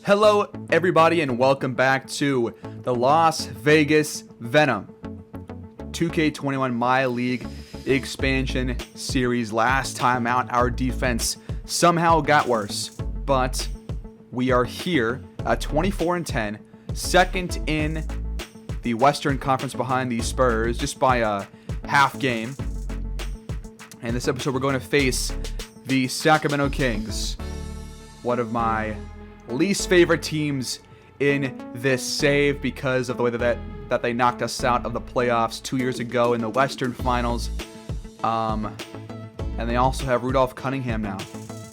Hello, everybody, and welcome back to the Las Vegas Venom 2K21 MyLEAGUE Expansion series. Last time out, our defense somehow got worse, but we are here at 24-10, second in the Western Conference behind the Spurs, just by a half game. And this episode, we're going to face the Sacramento Kings, one of my least favorite teams in this save because of the way that they knocked us out of the playoffs 2 years ago in the Western Finals. And they also have Rudolph Cunningham now.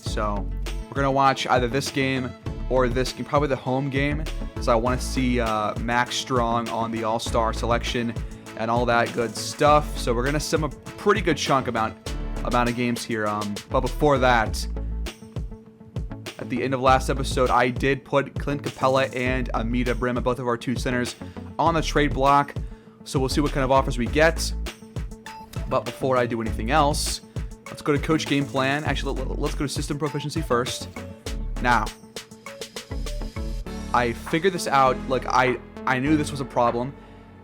So we're going to watch either this game or this game, probably the home game, because I want to see Max Strong on the All-Star selection and all that good stuff. So we're going to sim a pretty good chunk amount of games here. But before that, at the end of last episode, I did put Clint Capella and Amita Brima, both of our two centers, on the trade block. So we'll see what kind of offers we get. But before I do anything else, let's go to coach game plan. Actually, let's go to system proficiency first. Now, I figured this out. Like, I knew this was a problem.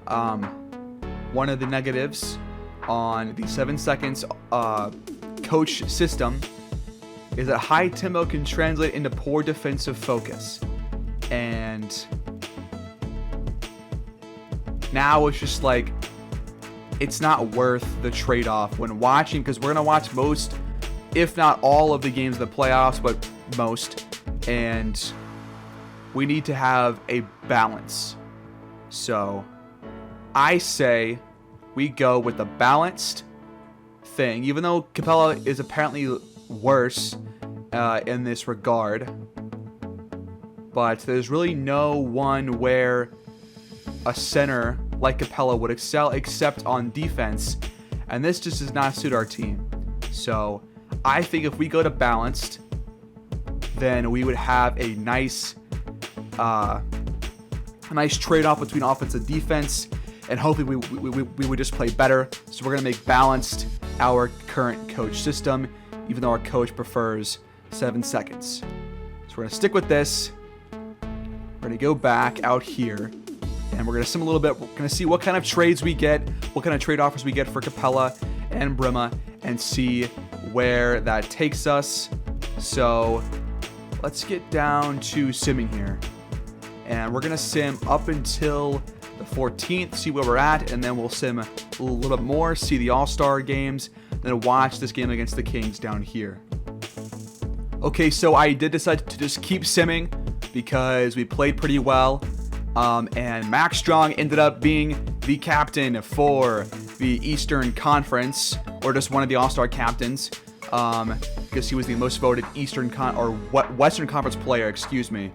One of the negatives on the 7 seconds coach system is that high tempo can translate into poor defensive focus. And now it's just like, it's not worth the trade-off when watching, because we're going to watch most, if not all, of the games of the playoffs, but most. And we need to have a balance. So I say we go with the balanced thing, even though Capella is apparently worse in this regard, but there's really no one where a center like Capella would excel except on defense, and this just does not suit our team. So I think if we go to balanced, then we would have a nice trade-off between offense and defense, and hopefully we would just play better. So we're going to make balanced our current coach system, even though our coach prefers 7 seconds. So we're going to stick with this. We're going to go back out here, and we're going to sim a little bit. We're going to see what kind of trades we get, what kind of trade offers we get for Capella and Brima, and see where that takes us. So let's get down to simming here. And we're going to sim up until the 14th, see where we're at, and then we'll sim a little bit more, see the All-Star games, then watch this game against the Kings down here. Okay, so I did decide to just keep simming because we played pretty well, and Max Strong ended up being the captain for the Eastern Conference, or just one of the All-Star captains, because he was the most voted Western Conference player, excuse me,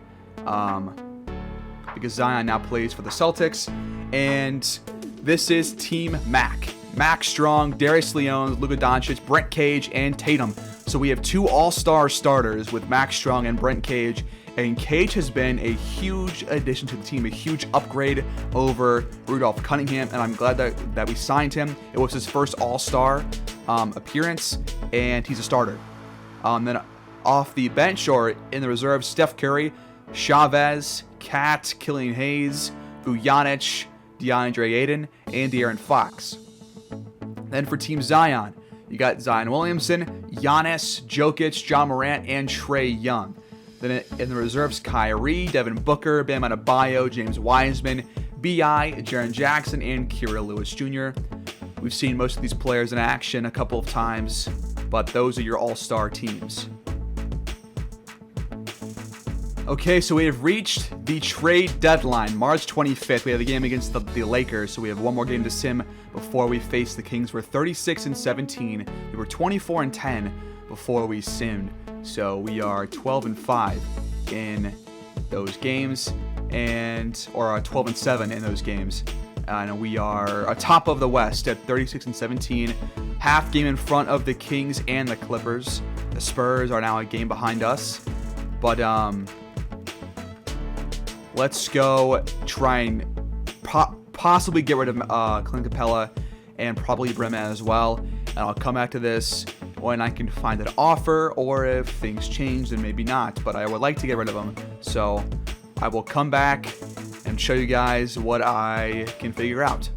because Zion now plays for the Celtics, and this is Team Mac. Max Strong, Darius Leone, Luka Doncic, Brent Cage, and Tatum. So we have two all-star starters with Max Strong and Brent Cage, and Cage has been a huge addition to the team, a huge upgrade over Rudolph Cunningham, and I'm glad that we signed him. It was his first all-star appearance, and he's a starter. Then off the bench or in the reserves, Steph Curry, Chavez, Cat, Killian Hayes, Vujanic, DeAndre Ayton, and De'Aaron Fox. Then for Team Zion, you got Zion Williamson, Giannis, Jokic, John Morant, and Trae Young. Then in the reserves, Kyrie, Devin Booker, Bam Adebayo, James Wiseman, B.I., Jaren Jackson, and Kira Lewis Jr. We've seen most of these players in action a couple of times, but those are your all-star teams. Okay, so we have reached the trade deadline, March 25th. We have the game against the Lakers, so we have one more game to sim before we face the Kings. We're 36-17. We were 24-10 before we simmed, so we are 12-5 in those games, or 12-7 in those games. And we are atop of the West at 36-17, half game in front of the Kings and the Clippers. The Spurs are now a game behind us, but let's go try and possibly get rid of Clint Capella and probably Brima as well. And I'll come back to this when I can find an offer, or if things change, then maybe not. But I would like to get rid of him. So I will come back and show you guys what I can figure out.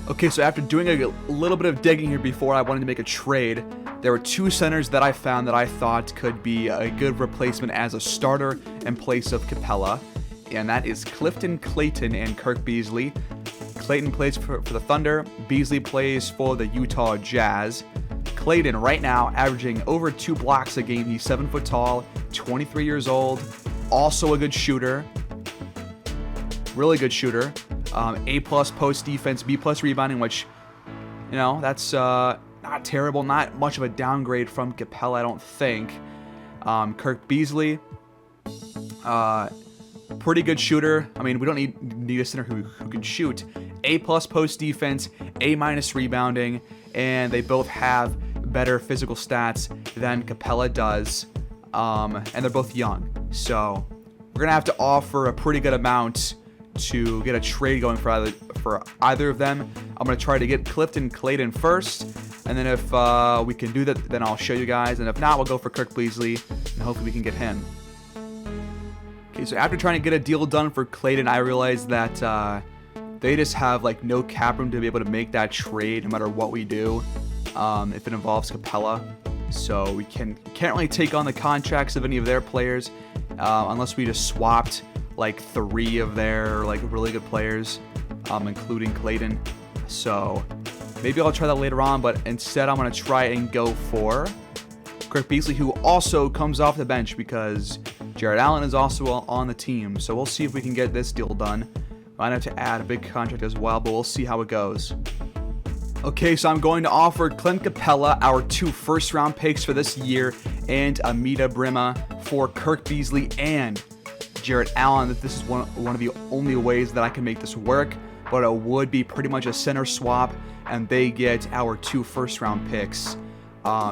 Okay, so after doing a little bit of digging here before I wanted to make a trade, there were 2 centers that I found that I thought could be a good replacement as a starter in place of Capella, and that is Clifton Clayton and Kirk Beasley. Clayton plays for the Thunder, Beasley plays for the Utah Jazz. Clayton right now averaging over 2 blocks a game. He's 7 foot tall, 23 years old, also a good shooter, really good shooter. A+ post defense, B+ rebounding, which, you know, that's not terrible, not much of a downgrade from Capella, I don't think. Kirk Beasley, pretty good shooter. I mean, we don't need a center who can shoot. A+ post defense, A- rebounding, and they both have better physical stats than Capella does, and they're both young. So we're gonna have to offer a pretty good amount to get a trade going for either of them. I'm gonna try to get Clifton Clayton first, and then if we can do that, then I'll show you guys, and if not, we'll go for Kirk Beasley, and hopefully we can get him. Okay, so after trying to get a deal done for Clayton, I realized that they just have like no cap room to be able to make that trade no matter what we do, if it involves Capella. So we can't really take on the contracts of any of their players unless we just swapped like 3 of their like really good players, including Clayton. So maybe I'll try that later on, but instead I'm gonna try and go for Kirk Beasley, who also comes off the bench because Jarrett Allen is also on the team. So we'll see if we can get this deal done. Might have to add a big contract as well, but we'll see how it goes. Okay, so I'm going to offer Clint Capella our 2 first-round picks for this year and Amita Brima for Kirk Beasley and Jarrett Allen. That this is one of the only ways that I can make this work, but it would be pretty much a center swap, and they get our 2 first-round picks.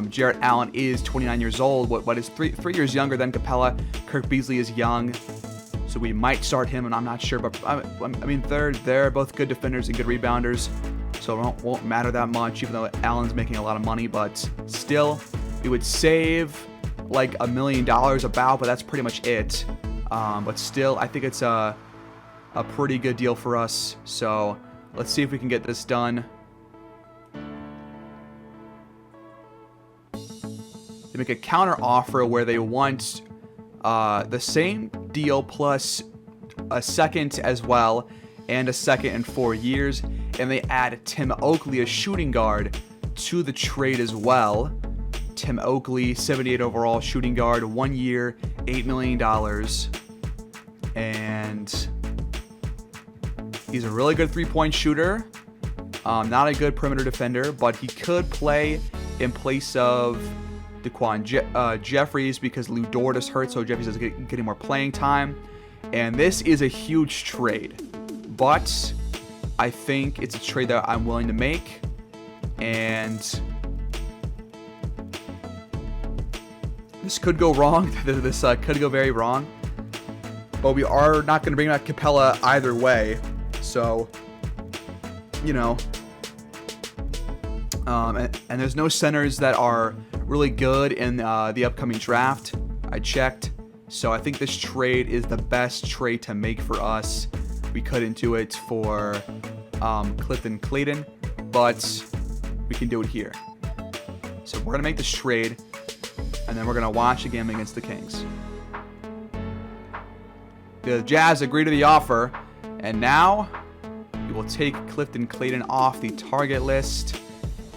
Jarrett Allen is 29 years old, but is 3 years younger than Capella. Kirk Beasley is young, so we might start him, and I'm not sure. But I mean, they're both good defenders and good rebounders, so it won't matter that much, even though Allen's making a lot of money. But still, we would save like $1 million about, but that's pretty much it. But still, I think it's a pretty good deal for us. So let's see if we can get this done. They make a counter offer where they want the same deal plus a second as well, and a second in 4 years, and they add Tim Oakley, a shooting guard, to the trade as well. Tim Oakley, 78 overall shooting guard, 1 year, $8 million, and he's a really good 3-point shooter. Not a good perimeter defender, but he could play in place of Daquan Jeffries because Lou Dort is hurt, so Jeffries is getting more playing time. And this is a huge trade, but I think it's a trade that I'm willing to make, and this could go wrong. This could go very wrong, but we are not going to bring back Capella either way, so, you know, and there's no centers that are really good in the upcoming draft. I checked, so I think this trade is the best trade to make for us. We couldn't do it for Clifton Clayton, but we can do it here. So we're gonna make this trade, and then we're gonna watch a game against the Kings. The Jazz agree to the offer, and now we will take Clifton Clayton off the target list,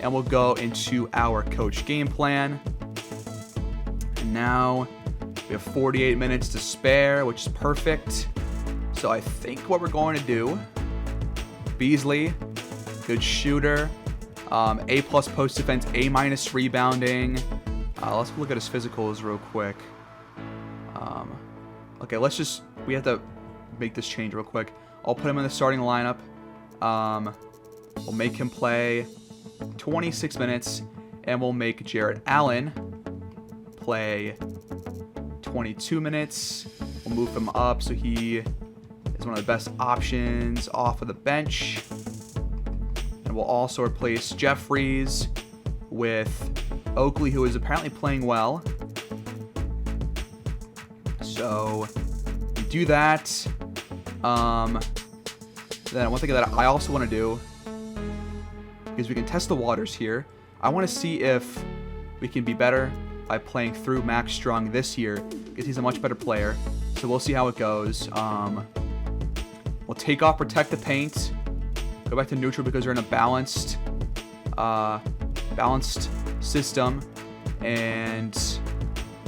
and we'll go into our coach game plan. And now we have 48 minutes to spare, which is perfect. So I think what we're going to do, Beasley, good shooter, A+ post defense, A- rebounding. Let's look at his physicals real quick. Okay, we have to make this change real quick. I'll put him in the starting lineup. We'll make him play 26 minutes, and we'll make Jarrett Allen play 22 minutes. We'll move him up so he is one of the best options off of the bench. And we'll also replace Jeffries with Oakley, who is apparently playing well. So we do that. Then one thing that I also want to do is we can test the waters here. I want to see if we can be better by playing through Max Strong this year, because he's a much better player. So we'll see how it goes. We'll take off Protect the Paint, go back to neutral because we're in a balanced system, and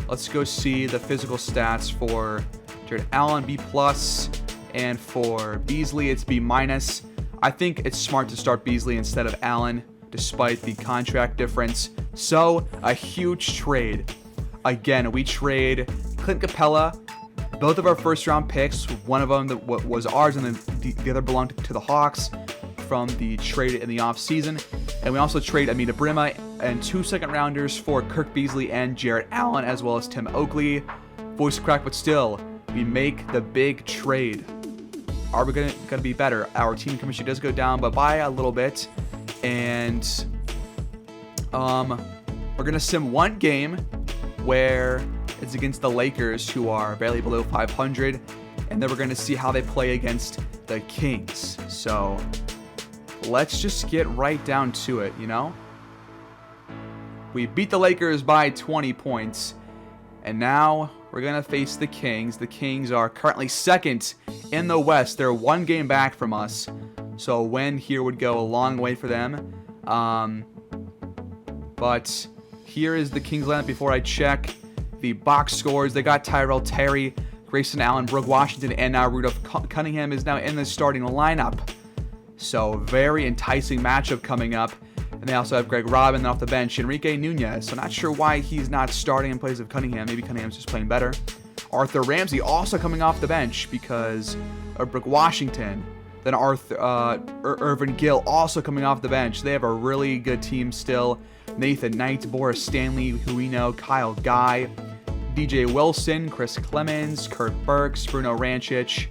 let's go see the physical stats for Jared Allen, B+, and for Beasley, it's B-. I think it's smart to start Beasley instead of Allen, despite the contract difference. So, a huge trade. Again, we trade Clint Capella, both of our first-round picks. One of them that was ours, and then the other belonged to the Hawks from the trade in the offseason. And we also trade Amina Brima and 2 second-rounders for Kirk Beasley and Jarrett Allen, as well as Tim Oakley. Voice crack, but still, we make the big trade. Are we gonna be better? Our team chemistry does go down, but by a little bit. And we're gonna sim one game where it's against the Lakers, who are barely below 500, and then we're gonna see how they play against the Kings. So let's just get right down to it, you know? We beat the Lakers by 20 points, and now we're gonna face the Kings. The Kings are currently second in the West. They're one game back from us, so a win here would go a long way for them. But here is the Kings lineup before I check the box scores. They got Tyrell Terry, Grayson Allen, Brooke Washington, and now Rudolph Cunningham is now in the starting lineup. So very enticing matchup coming up. And they also have Greg Robin off the bench, Enrique Nunez. So not sure why he's not starting in place of Cunningham. Maybe Cunningham's just playing better. Arthur Ramsey also coming off the bench because of Brooke Washington. Then Irvin Gill also coming off the bench. They have a really good team still. Nathan Knight, Boris Stanley, who we know, Kyle Guy, DJ Wilson, Chris Clemens, Kurt Burks, Bruno Rancic.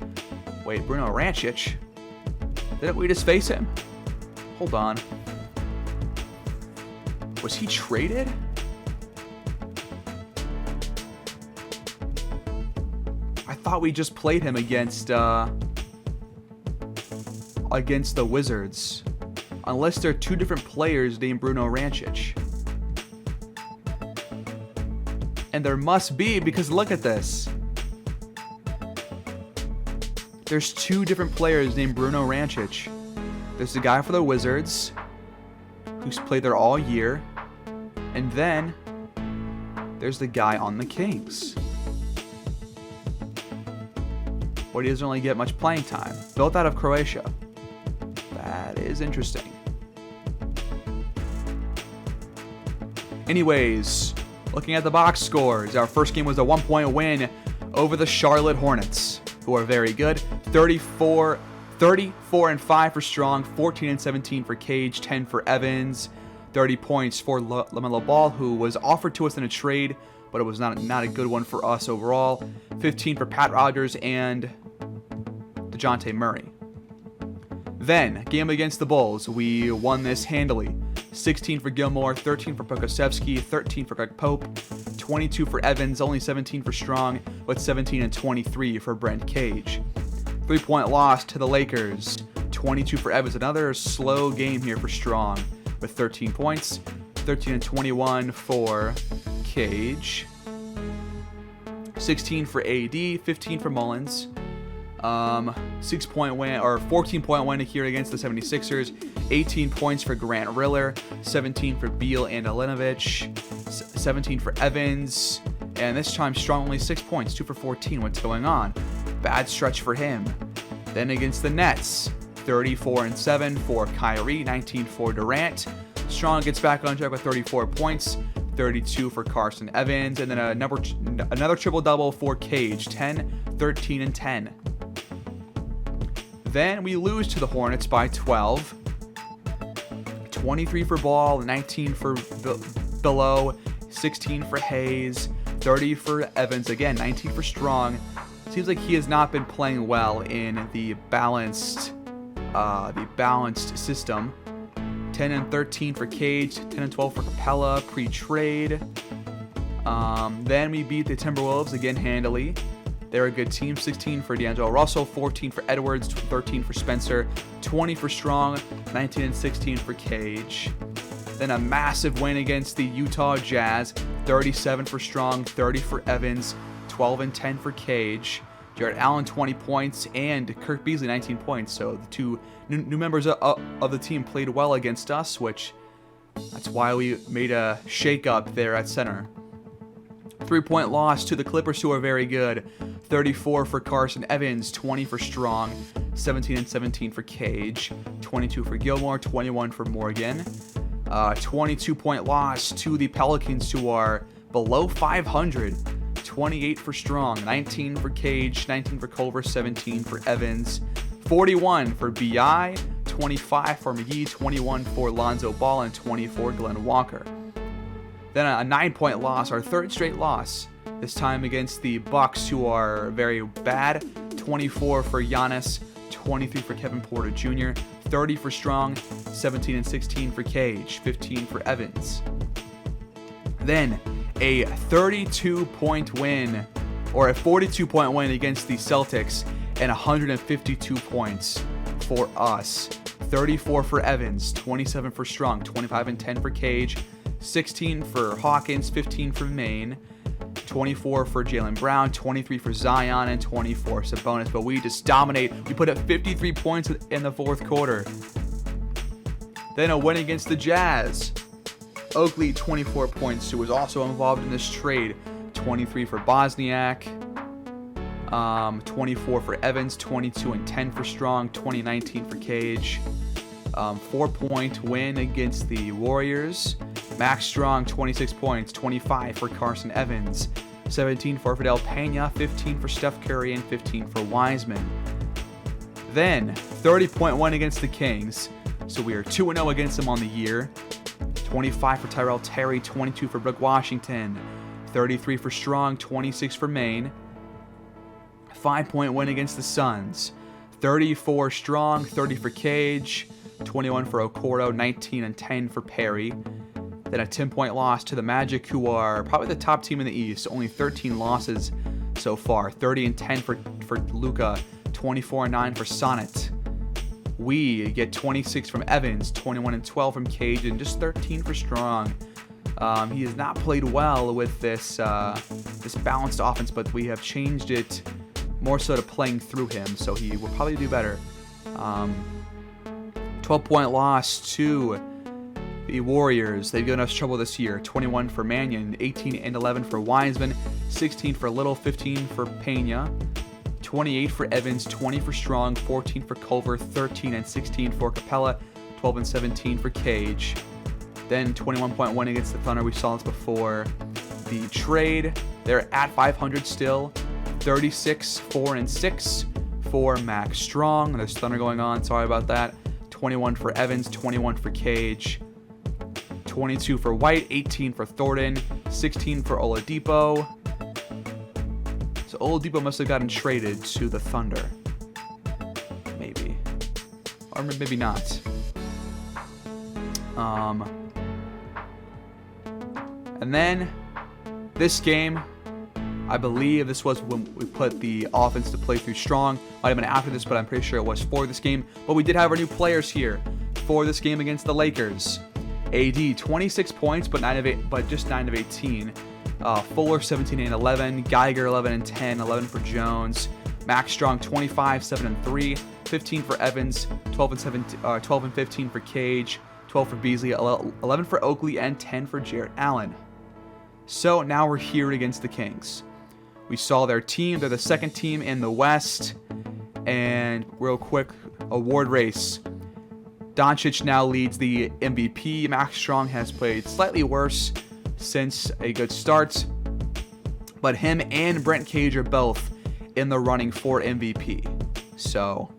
Wait, Bruno Rancic? Didn't we just face him? Hold on. Was he traded? I thought we just played him against the Wizards. Unless they're two different players named Bruno Rancic. And there must be, because look at this. There's two different players named Bruno Rancic. There's the guy for the Wizards, who's played there all year. And then there's the guy on the Kings. But he doesn't really get much playing time. Built out of Croatia. That is interesting. Anyways, looking at the box scores, our first game was a 1-point win over the Charlotte Hornets, who are very good. 34 and 5 for Strong, 14 and 17 for Cage, 10 for Evans, 30 points for LaMelo Ball, who was offered to us in a trade, but it was not a good one for us overall. 15 for Pat Rogers and DeJounte Murray. Then, game against the Bulls, we won this handily. 16 for Gilmore, 13 for Pokusevski, 13 for Greg Pope, 22 for Evans, only 17 for Strong, with 17 and 23 for Brent Cage. 3-point loss to the Lakers, 22 for Evans. Another slow game here for Strong with 13 points, 13 and 21 for Cage, 16 for AD, 15 for Mullins. 6-point win, or 14-point win here against the 76ers. 18 points for Grant Riller, 17 for Beal and Alinovich, 17 for Evans, and this time Strong only 6 points, 2 for 14. What's going on? Bad stretch for him. Then against the Nets, 34 and 7 for Kyrie, 19 for Durant. Strong gets back on track with 34 points, 32 for Carson Evans, and then another triple-double for Cage, 10, 13, and 10. Then we lose to the Hornets by 12. 23 for Ball, 19 for Below, 16 for Hayes, 30 for Evans, again 19 for Strong. Seems like he has not been playing well in the balanced system. 10 and 13 for Cage, 10 and 12 for Capella pre-trade. Then we beat the Timberwolves again handily. They're a good team. 16 for D'Angelo Russell, 14 for Edwards, 13 for Spencer, 20 for Strong, 19 and 16 for Cage. Then a massive win against the Utah Jazz, 37 for Strong, 30 for Evans, 12 and 10 for Cage. Jarrett Allen 20 points and Kirk Beasley 19 points. So the two new members of the team played well against us, which that's why we made a shake-up there at center. 3-point loss to the Clippers, who are very good. 34 for Carson Evans, 20 for Strong, 17 and 17 for Cage, 22 for Gilmore, 21 for Morgan. 22-point loss to the Pelicans, who are below 500. 28 for Strong, 19 for Cage, 19 for Culver, 17 for Evans, 41 for BI, 25 for McGee, 21 for Lonzo Ball, and 20 for Glenn Walker. Then a 9-point loss, our third straight loss, this time against the Bucks, who are very bad. 24 for Giannis, 23 for Kevin Porter Jr., 30 for Strong, 17 and 16 for Cage, 15 for Evans. Then a 32-point win, or a 42-point win against the Celtics, and 152 points for us. 34 for Evans, 27 for Strong, 25 and 10 for Cage, 16 for Hawkins, 15 for Maine, 24 for Jaylen Brown, 23 for Zion, and 24 Sabonis. But we just dominate. We put up 53 points in the fourth quarter. Then a win against the Jazz. Oakley, 24 points, who was also involved in this trade. 23 for Bosniak, 24 for Evans, 22 and 10 for Strong, 20-19 for Cage. 4-point win against the Warriors. Max Strong, 26 points, 25 for Carson Evans, 17 for Fidel Pena, 15 for Steph Curry, and 15 for Wiseman. Then, 30-point win against the Kings, so we are 2-0 against them on the year. 25 for Tyrell Terry, 22 for Brooke Washington, 33 for Strong, 26 for Maine. 5-point win against the Suns, 30 for Strong, 30 for Cage, 21 for Okoro, 19 and 10 for Perry. Then a 10-point loss to the Magic, who are probably the top team in the East. Only 13 losses so far. 30 and 10 for Luka, 24 and 9 for Sonnet. We get 26 from Evans, 21 and 12 from Cage, and just 13 for Strong. He has not played well with this balanced offense, but we have changed it more so to playing through him, so he will probably do better. 12-point loss to the Warriors. They've given us trouble this year. 21 for Mannion, 18 and 11 for Wiseman, 16 for Little, 15 for Pena, 28 for Evans, 20 for Strong, 14 for Culver, 13 and 16 for Capella, 12 and 17 for Cage. Then 21-point win against the Thunder. We saw this before the trade. They're at 500 still. 36, 4 and 6 for Max Strong. There's Thunder going on. Sorry about that. 21 for Evans, 21 for Cage, 22 for White, 18 for Thornton, 16 for Oladipo. So Oladipo must have gotten traded to the Thunder. Maybe. Or maybe not. And then this game, I believe this was when we put the offense to play through Strong. Might have been after this, but I'm pretty sure it was for this game. But we did have our new players here for this game against the Lakers. AD, 26 points, but just 9 of 18. Fuller, 17 and 11. Geiger, 11 and 10. 11 for Jones. Max Strong, 25, 7 and 3. 15 for Evans. 12 and 15 for Cage. 12 for Beasley. 11 for Oakley, and 10 for Jarrett Allen. So now we're here against the Kings. We saw their team. They're the second team in the West. And real quick, award race. Doncic now leads the MVP. Max Strong has played slightly worse since a good start. But him and Brent Cage are both in the running for MVP. So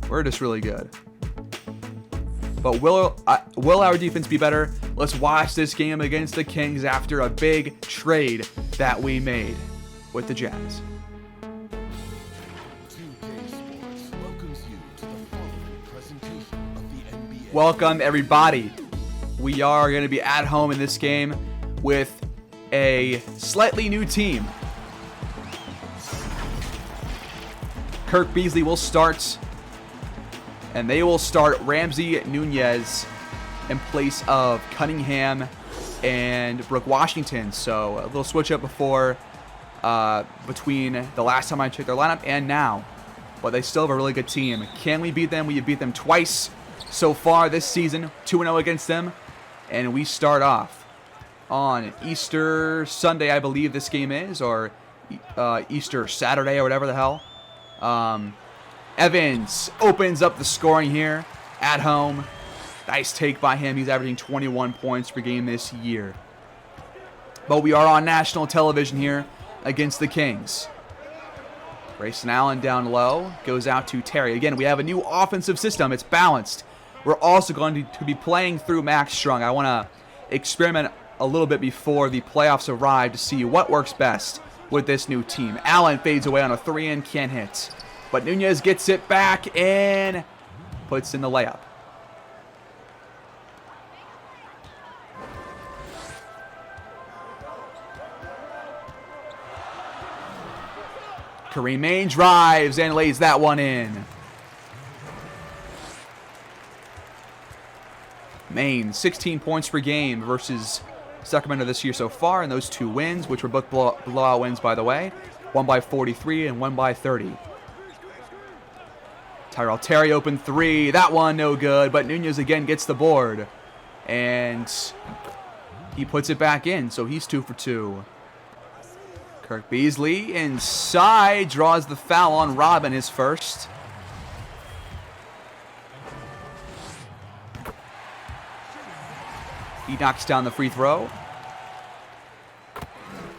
we're just really good. But will our defense be better? Let's watch this game against the Kings after a big trade that we made with the Jazz. 2K Sports welcomes you to the following presentation of the NBA. Welcome, everybody. We are going to be at home in this game with a slightly new team. Kirk Beasley will start. And they will start Ramsey Nunez in place of Cunningham and Brooke Washington. So a little switch up before between the last time I checked their lineup and now. But they still have a really good team. Can we beat them? We have beat them twice so far this season. 2-0 against them. And we start off on Easter Sunday, I believe this game is. Or Easter Saturday or whatever the hell. Evans opens up the scoring here at home. Nice take by him. He's averaging 21 points per game this year. But we are on national television here against the Kings. Grayson Allen down low. Goes out to Terry. Again, we have a new offensive system. It's balanced. We're also going to be playing through Max Strong. I want to experiment a little bit before the playoffs arrive to see what works best with this new team. Allen fades away on a 3 and can't hit. But Nunez gets it back and puts in the layup. Kareem Maine drives and lays that one in. Maine, 16 points per game versus Sacramento this year so far in those 2 wins, which were both blowout wins, by the way. One by 43 and one by 30. Tyrell Terry open 3. That one no good, but Nunez again gets the board. And he puts it back in, so he's 2 for 2. Kirk Beasley inside, draws the foul on Robin, his first. He knocks down the free throw.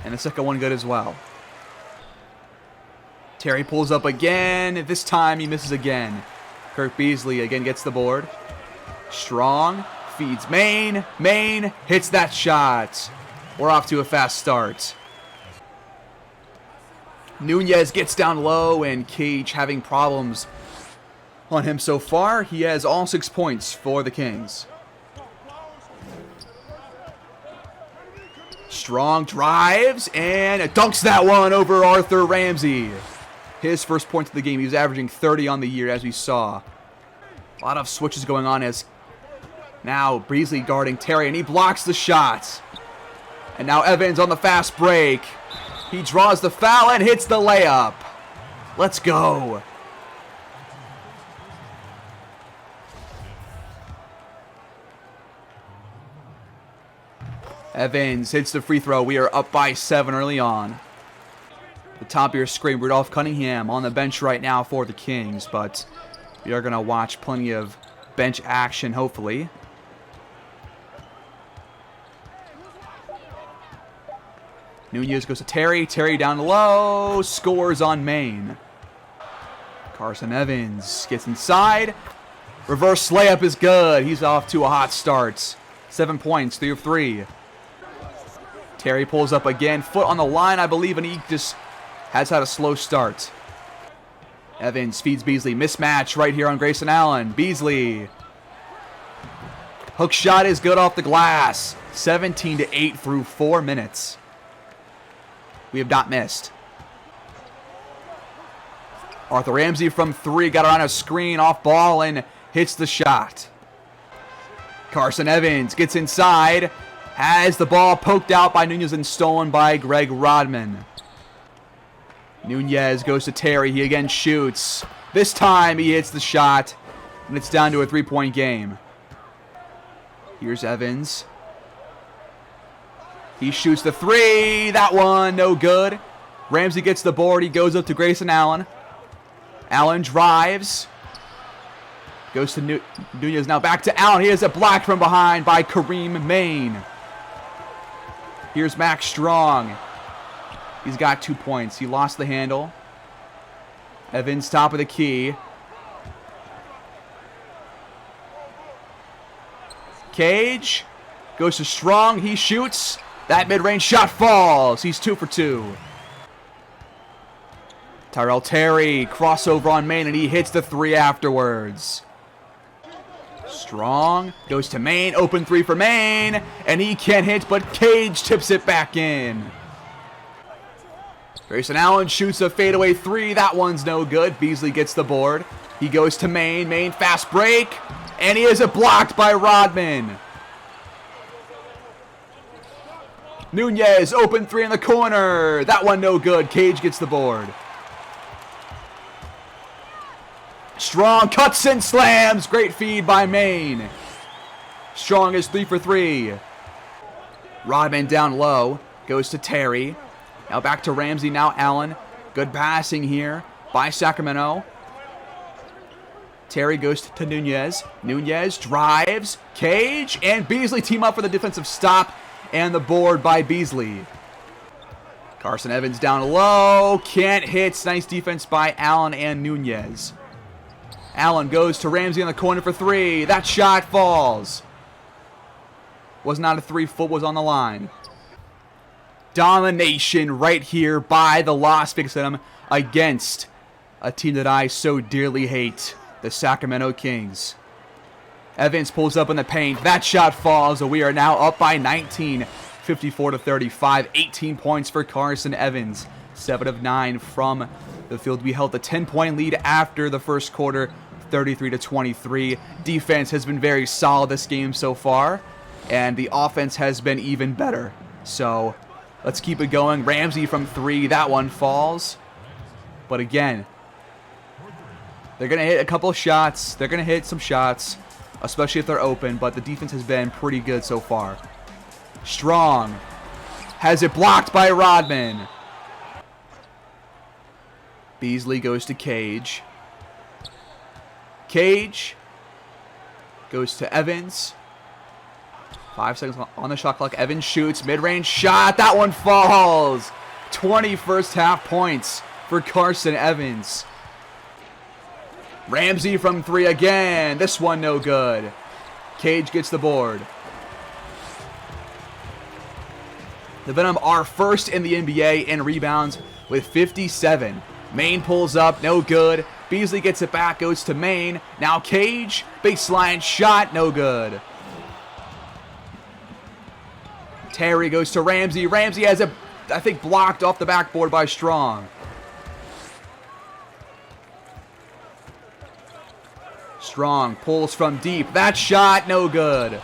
And the second one good as well. Terry pulls up again. This time he misses again. Kirk Beasley again gets the board. Strong feeds Maine. Maine hits that shot. We're off to a fast start. Nunez gets down low, and Cage having problems on him so far. He has all 6 points for the Kings. Strong drives and dunks that one over Arthur Ramsey. His first point of the game. He was averaging 30 on the year, as we saw. A lot of switches going on as now Beasley guarding Terry, and he blocks the shot. And now Evans on the fast break. He draws the foul and hits the layup. Let's go. Evans hits the free throw. We are up by 7 early on. The top of your screen, Rudolph Cunningham on the bench right now for the Kings, but we are going to watch plenty of bench action, hopefully. Nunez goes to Terry. Terry down low. Scores on Maine. Carson Evans gets inside. Reverse layup is good. He's off to a hot start. 7 points, 3 of 3. Terry pulls up again. Foot on the line, I believe, and he just has had a slow start. Evans feeds Beasley. Mismatch right here on Grayson Allen. Beasley. Hook shot is good off the glass. 17-8 through 4 minutes. We have not missed. Arthur Ramsey from 3. Got around a screen, off ball, and hits the shot. Carson Evans gets inside. Has the ball poked out by Nunez and stolen by Greg Rodman. Nunez goes to Terry. He again shoots. This time he hits the shot, and it's down to a 3-point game. Here's Evans. He shoots the 3. That one, no good. Ramsey gets the board. He goes up to Grayson Allen. Allen drives. Goes to Nunez. Now back to Allen. He has a block from behind by Kareem Maine. Here's Max Strong. He's got 2 points. He lost the handle. Evans top of the key. Cage goes to Strong. He shoots. That mid-range shot falls. He's 2 for 2. Tyrell Terry crossover on Maine, and he hits the 3 afterwards. Strong goes to Maine. Open 3 for Maine, and he can't hit, but Cage tips it back in. Grayson Allen shoots a fadeaway three. That one's no good. Beasley gets the board. He goes to Main. Main fast break. And he is blocked by Rodman. Nunez, open three in the corner. That one no good. Cage gets the board. Strong cuts and slams. Great feed by Main. Strong is 3 for 3. Rodman down low. Goes to Terry. Now back to Ramsey. Now Allen. Good passing here by Sacramento. Terry goes to Nunez. Nunez drives. Cage and Beasley team up for the defensive stop. And the board by Beasley. Carson Evans down low. Can't hit. Nice defense by Allen and Nunez. Allen goes to Ramsey in the corner for 3. That shot falls. Was not a 3. Foot was on the line. Domination right here by the Las Vegas Venom against a team that I so dearly hate, the Sacramento Kings. Evans pulls up in the paint. That shot falls. We are now up by 19, 54 to 35. 18 points for Carson Evans. 7 of 9 from the field. We held a 10-point lead after the first quarter, 33 to 23. Defense has been very solid this game so far, and the offense has been even better. So let's keep it going. Ramsey from 3. That one falls. But again, they're going to hit a couple of shots. They're going to hit some shots, especially if they're open, but the defense has been pretty good so far. Strong has it blocked by Rodman. Beasley goes to Cage. Cage goes to Evans. 5 seconds on the shot clock. Evans shoots. Mid-range shot. That one falls. 20 first half points for Carson Evans. Ramsey from 3 again. This one no good. Cage gets the board. The Venom are first in the NBA in rebounds with 57. Main pulls up, no good. Beasley gets it back, goes to Main. Now Cage, baseline shot, no good. Terry goes to Ramsey. Ramsey has it, I think, blocked off the backboard by Strong. Strong pulls from deep. That shot, no good.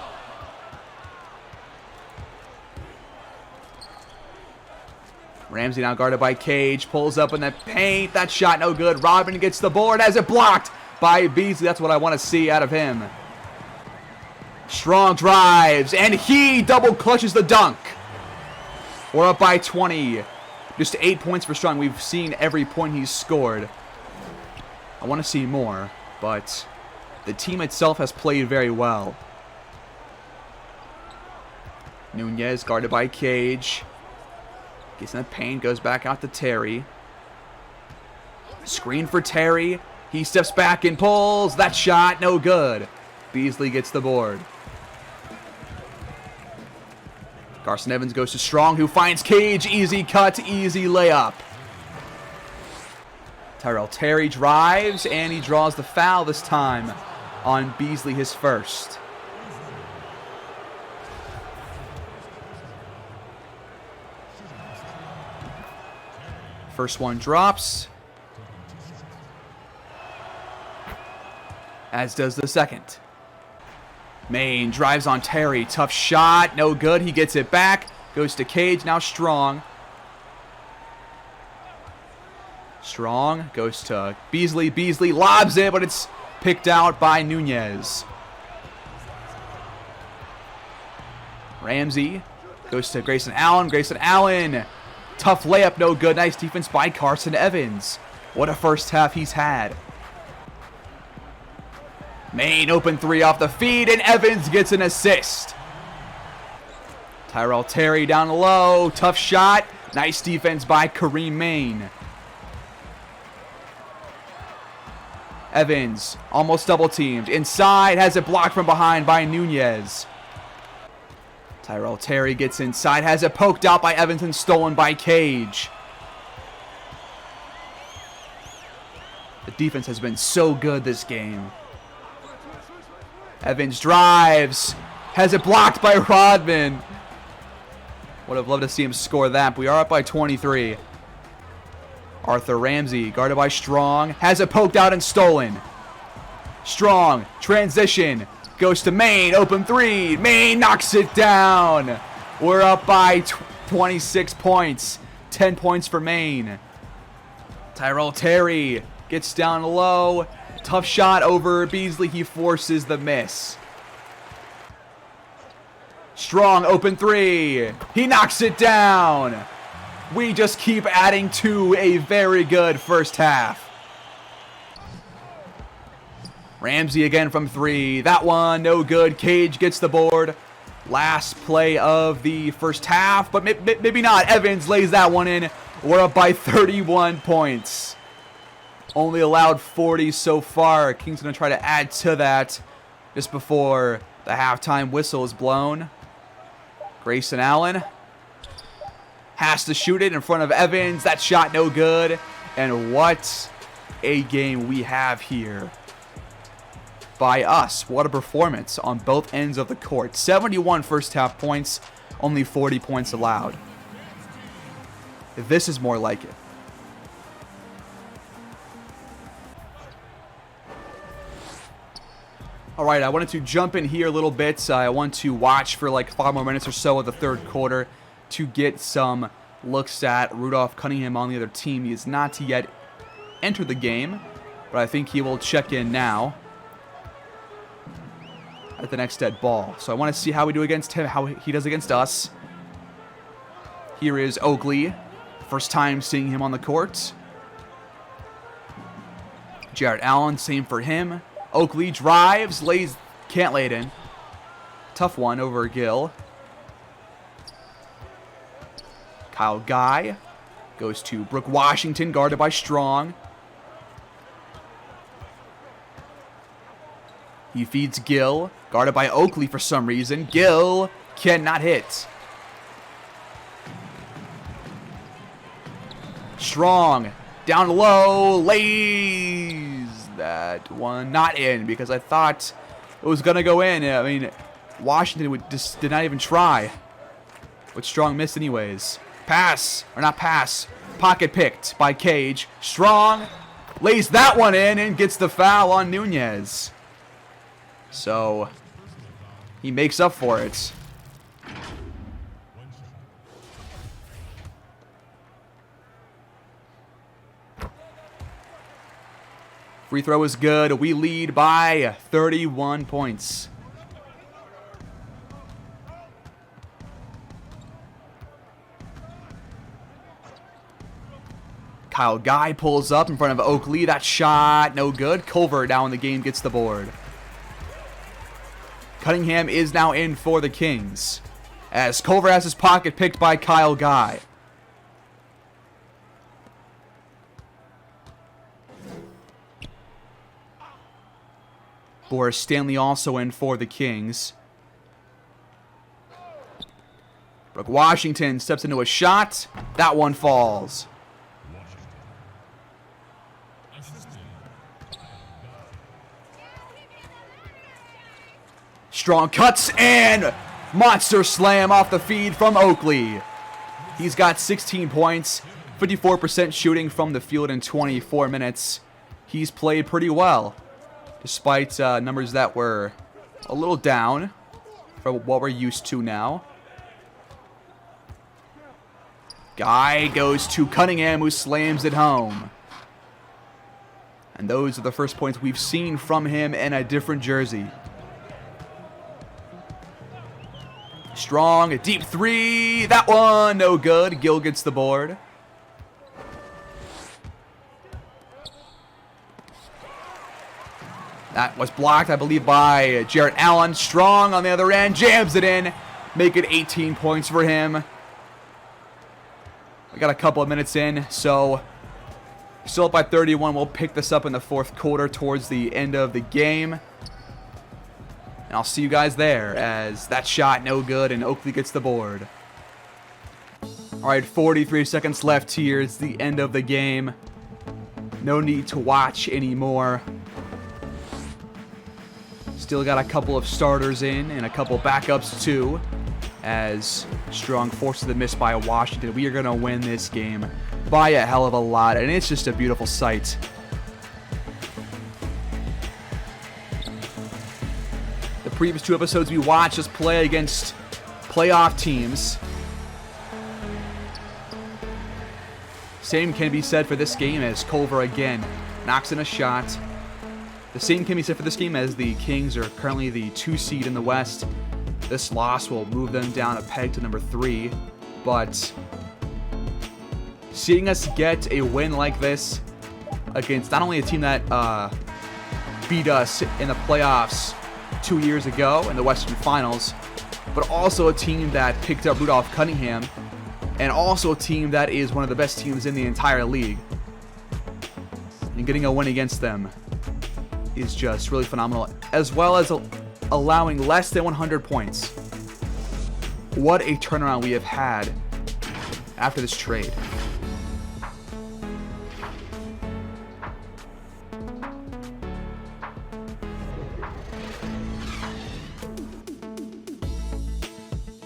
Ramsey now guarded by Cage. Pulls up in the paint. That shot, no good. Rodman gets the board. Has it blocked by Beasley. That's what I want to see out of him. Strong drives. And he double clutches the dunk. We're up by 20. Just 8 points for Strong. We've seen every point he's scored. I want to see more, but the team itself has played very well. Nunez guarded by Cage. Gets in the paint, goes back out to Terry. Screen for Terry. He steps back and pulls. That shot, no good. Beasley gets the board. Carson Evans goes to Strong, who finds Cage. Easy cut, easy layup. Tyrell Terry drives, and he draws the foul this time on Beasley, his first. First one drops, as does the second. Main drives on Terry. Tough shot. No good. He gets it back. Goes to Cage. Now Strong. Strong goes to Beasley. Beasley lobs it, but it's picked out by Nunez. Ramsey goes to Grayson Allen. Grayson Allen. Tough layup, no good. Nice defense by Carson Evans. What a first half he's had. Main open three off the feed, and Evans gets an assist. Tyrell Terry down low. Tough shot. Nice defense by Kareem Main. Evans almost double teamed. Inside, has it blocked from behind by Nunez. Tyrell Terry gets inside, has it poked out by Evans and stolen by Cage. The defense has been so good this game. Evans drives, has it blocked by Rodman. Would have loved to see him score that, but we are up by 23. Arthur Ramsey, guarded by Strong, has it poked out and stolen. Strong, transition, goes to Maine, open three. Maine knocks it down. We're up by 26 points. 10 points for Maine. Tyrell Terry gets down low. Tough shot over Beasley. He forces the miss. Strong, open three. He knocks it down. We just keep adding to a very good first half. Ramsey again from three. That one, no good. Cage gets the board. Last play of the first half, but maybe not. Evans lays that one in. We're up by 31 points. Only allowed 40 so far. King's going to try to add to that just before the halftime whistle is blown. Grayson Allen has to shoot it in front of Evans. That shot no good. And what a game we have here by us. What a performance on both ends of the court. 71 first half points, only 40 points allowed. This is more like it. All right, I wanted to jump in here a little bit. I want to watch for like 5 more minutes or so of the third quarter to get some looks at Rudolph Cunningham on the other team. He has not yet entered the game, but I think he will check in now at the next dead ball. So I want to see how we do against him, how he does against us. Here is Oakley. First time seeing him on the court. Jarrett Allen, same for him. Oakley drives, lays, can't lay it in. Tough one over Gill. Kyle Guy goes to Brooke Washington, guarded by Strong. He feeds Gill, guarded by Oakley for some reason. Gill cannot hit. Strong, down low, lays that one not in because I thought it was going to go in. I mean, Washington just did not even try. But Strong missed anyways. Pass, or not pass, pocket picked by Cage. Strong lays that one in and gets the foul on Nunez. So he makes up for it. Free throw is good. We lead by 31 points. Kyle Guy pulls up in front of Oakley. That shot, no good. Culver now in the game gets the board. Cunningham is now in for the Kings, as Culver has his pocket picked by Kyle Guy. Boris Stanley also in for the Kings. Brooke Washington steps into a shot. That one falls. Strong cuts and monster slam off the feed from Oakley. He's got 16 points, 54% shooting from the field in 24 minutes. He's played pretty well, despite numbers that were a little down from what we're used to now. Guy goes to Cunningham, who slams it home. And those are the first points we've seen from him in a different jersey. Strong, a deep three. That one, no good. Gill gets the board. That was blocked, I believe, by Jarrett Allen. Strong on the other end, jams it in. Make it 18 points for him. We got a couple of minutes in, so still up by 31. We'll pick this up in the fourth quarter towards the end of the game. And I'll see you guys there, as that shot no good and Oakley gets the board. All right, 43 seconds left here. It's the end of the game. No need to watch anymore. Still got a couple of starters in and a couple backups too, as Strong forces the miss by Washington. We are going to win this game by a hell of a lot, and it's just a beautiful sight. The previous 2 episodes we watched us play against playoff teams. Same can be said for this game as Culver again knocks in a shot. The same can be said for this game as the Kings are currently the 2 seed in the West. This loss will move them down a peg to number 3, but seeing us get a win like this against not only a team that beat us in the playoffs 2 years ago in the Western Finals, but also a team that picked up Rudolph Cunningham, and also a team that is one of the best teams in the entire league. And getting a win against them is just really phenomenal, as well as allowing less than 100 points. What a turnaround we have had after this trade.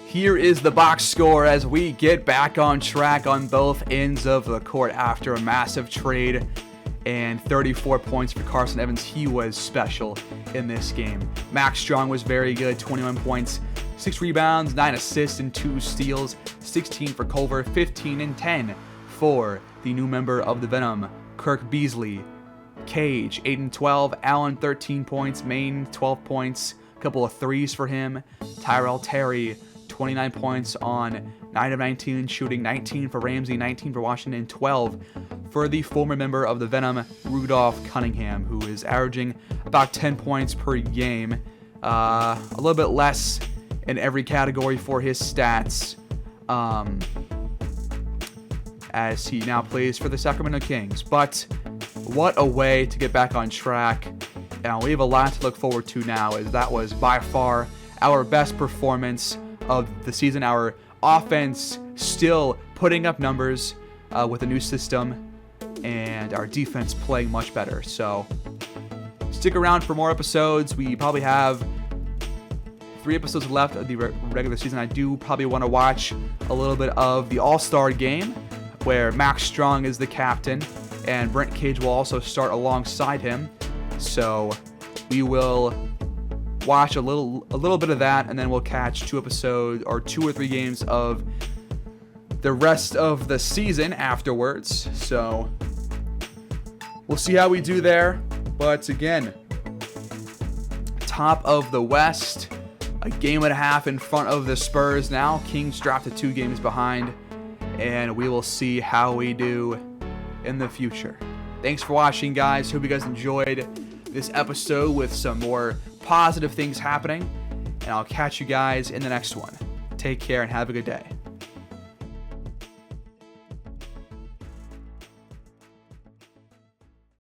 Here is the box score as we get back on track on both ends of the court after a massive trade. And 34 points for Carson Evans. He was special in this game. Max Strong was very good, 21 points, 6 rebounds, 9 assists, and 2 steals. 16 for Culver, 15 and 10 for the new member of the Venom, Kirk Beasley. Cage, 8 and 12. Allen, 13 points. Maine, 12 points. A couple of threes for him. Tyrell Terry, 29 points on 9 of 19 shooting. 19 for Ramsey, 19 for Washington, 12 for the former member of the Venom, Rudolph Cunningham, who is averaging about 10 points per game. A little bit less in every category for his stats, as he now plays for the Sacramento Kings. But what a way to get back on track. And we have a lot to look forward to now, as that was by far our best performance of the season. Our offense still putting up numbers with a new system, and our defense playing much better. So stick around for more episodes. We probably have 3 episodes left of the regular season. I do probably want to watch a little bit of the All-Star game, where Max Strong is the captain, and Brent Cage will also start alongside him. So we will watch a little bit of that, and then we'll catch 2 episodes or 2 or 3 games of the rest of the season afterwards. So we'll see how we do there. But again, top of the West, a game and a half in front of the Spurs now. Kings dropped to 2 games behind, and we will see how we do in the future. Thanks for watching, guys. Hope you guys enjoyed this episode with some more positive things happening, and I'll catch you guys in the next one. Take care and have a good day.